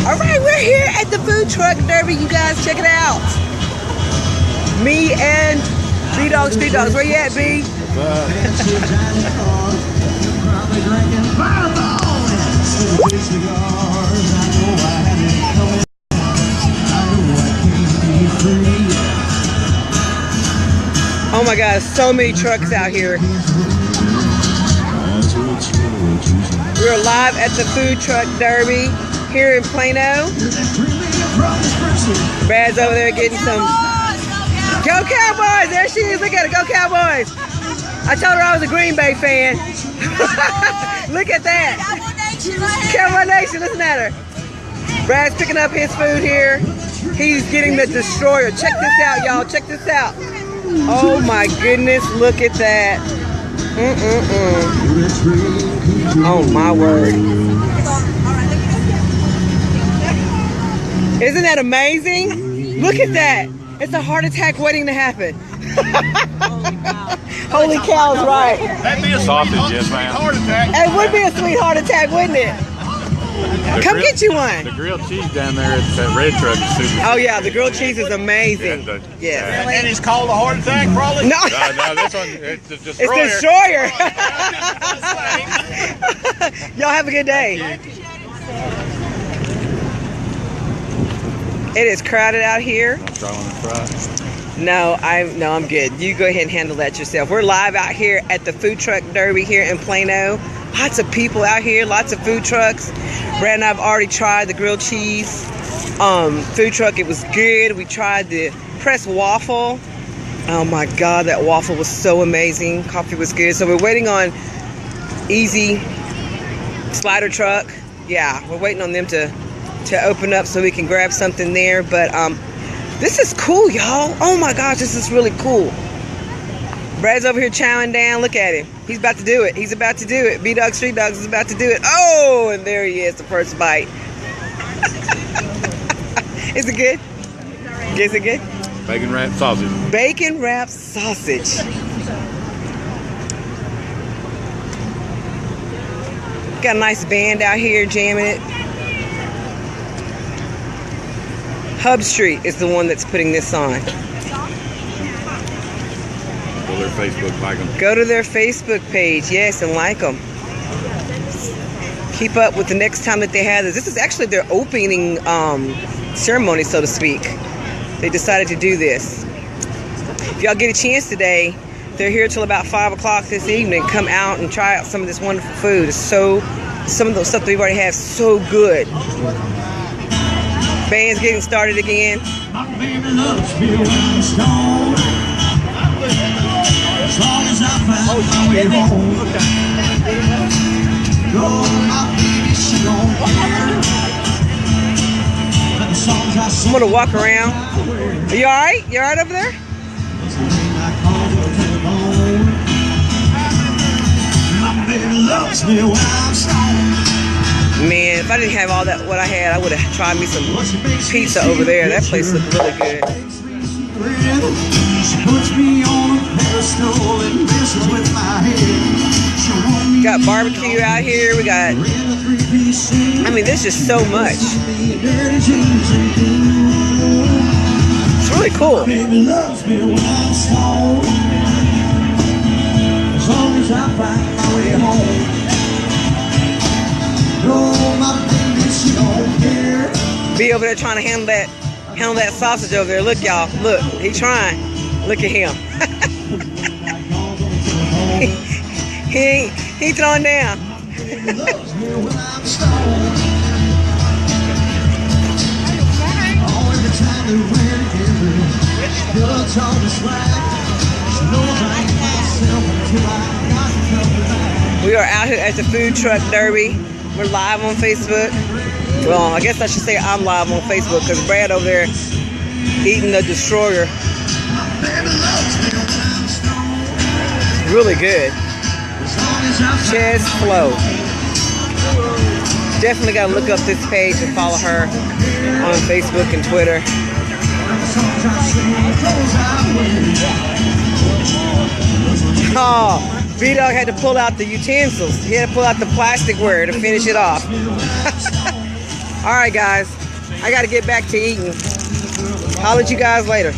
All right, we're here at the food truck derby. You guys, check it out. Me and B-Dog, Street Dogs. Where you at, B? Oh my God, so many trucks out here. We're live at the food truck derby here in Plano. Brad's over there getting some. Go Cowboys! There she is. Look at it. Go Cowboys! I told her I was a Green Bay fan. Look at that. Cowboy Nation, listen at her. Brad's picking up his food here. He's getting the destroyer. Check this out, y'all. Check this out. Oh my goodness, look at that. Oh my word. Isn't that amazing? Look at that. It's a heart attack waiting to happen. Holy cow's right. That'd be a sausage, yes, ma'am. Heart attack. It would be a sweet heart attack, wouldn't it? Come get you one. The grilled cheese down there at that red truck is super. Oh yeah, the grilled cheese is amazing. Yeah. And it's called a heart attack, probably? No. No, this one, it's the destroyer. It's destroyer. Y'all have a good day. It is crowded out here. I'll try one of the fries. No, I'm good. You go ahead and handle that yourself. We're live out here at the food truck derby here in Plano. Lots of people out here, lots of food trucks. Brad and I have already tried the grilled cheese food truck. It was good. We tried the pressed waffle. Oh my God, that waffle was so amazing. Coffee was good. So we're waiting on Easy Slider Truck. Yeah, we're waiting on them to open up so we can grab something there. But this is cool, y'all. Oh my gosh, this is really cool. Brad's over here chowing down. Look at him. He's about to do it. He's about to do it. B-Dog Street Dogs is about to do it. Oh, and there he is, the first bite. Is it good? Is it good? Bacon wrapped sausage. Bacon wrapped sausage. Got a nice band out here jamming it. Hub Street is the one that's putting this on. Go to their Facebook, like them. Go to their Facebook page, yes, and like them. Keep up with the next time that they have this. This is actually their opening ceremony, so to speak. They decided to do this. If y'all get a chance today, they're here till about 5 o'clock this evening. Come out and try out some of this wonderful food. It's some of those stuff that we've already had, so good. Band's getting started again. I'm gonna walk around. Are you alright? You alright over there? Man, if I didn't have all that what I had, I would have tried me some pizza over there. That place looked really good. Got barbecue out here. We got, I mean, there's just so much. It's really cool. As long as I find my way home. Be over there trying to handle that sausage over there. Look, y'all. Look, he trying. Look at him. he throwing down. We are out here at the food truck derby. We're live on Facebook. Well, I guess I should say I'm live on Facebook because Brad over there eating the destroyer. Really good. Chess Flow. Definitely got to look up this page and follow her on Facebook and Twitter. Oh, B-Dog had to pull out the utensils. He had to pull out the plasticware to finish it off. All right, guys. I got to get back to eating. Holler at you guys later.